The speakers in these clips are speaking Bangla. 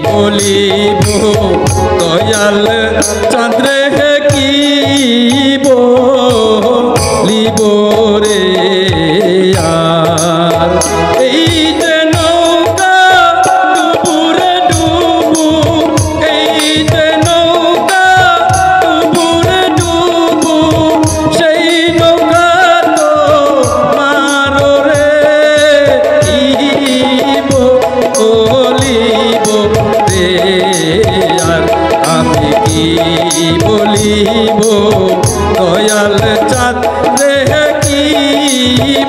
বলিব দয়াল চাঁদ্রে কি বলিব রে আর এই যে নৌকা ডুবুরে ডুবু এই যে নৌকা ডুবুরে ডুবু সেই নৌকা তো মারো রে বলিব রে আর আমি কি বলিব দয়াল চাঁদ রে কি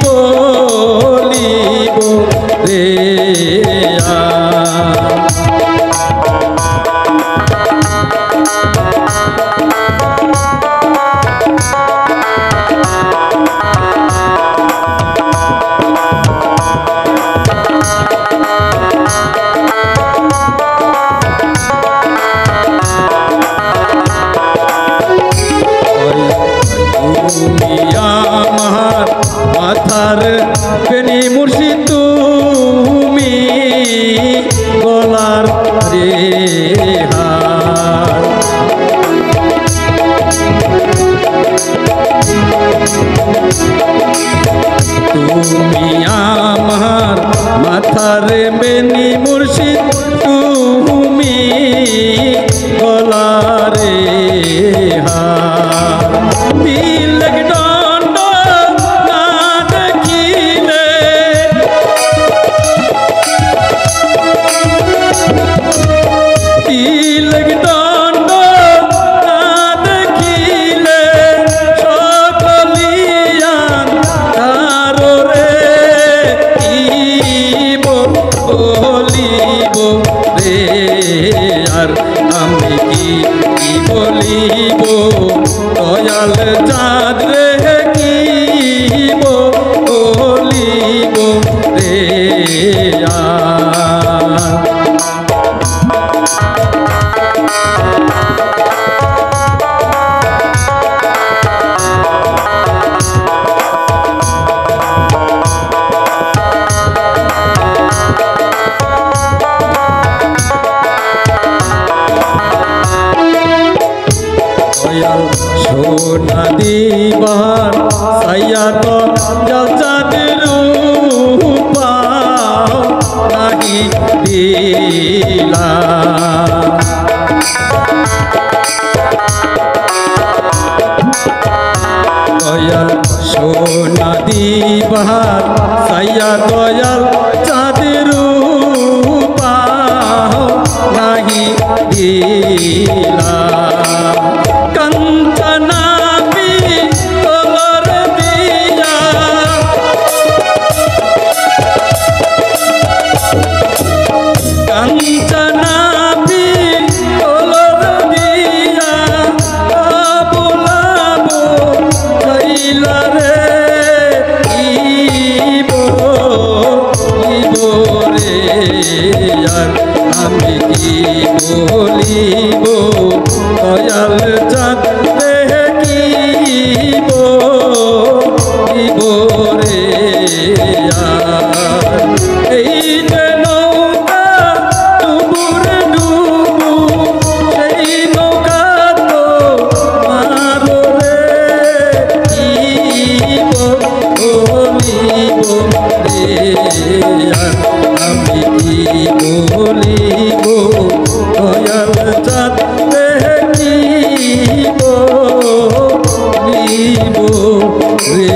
বলিব রে তুমি আমার মাথার বেনি মুর্শিদ তুমি গলার রে হার তুমি আমার মাথার বেনি মুর্শিদ তুমি গলার রে হার তিলক দণ্ড না দেখিলে তিলক দণ্ড না দেখিলে সকলিয়ান তারো রে বলিব রে আর আমি কি বলিব দয়াল চাঁদ রে কি বলিব রে সোনা দিবার সাইয়া তো জল চাঁদের রূপা নাহি দিলা দয়াল সোনা দিবার সাইয়া দয়াল চাঁদের রূপা নাহি দিলা কাঞ্চনাবি তোলর দিয়া কাঞ্চনাবি তোলর দিয়া বুলাবো চাইলা রে রে আর আমি কি বলিব দয়াল চাঁদ রে কি বলিব রে এই যে নৌকা ডুবুরে ডুবু সেই নৌকা তো মারো রে কি বলিব রে আমি কি বলিব দয়াল চাঁদ রে কি বলিব রে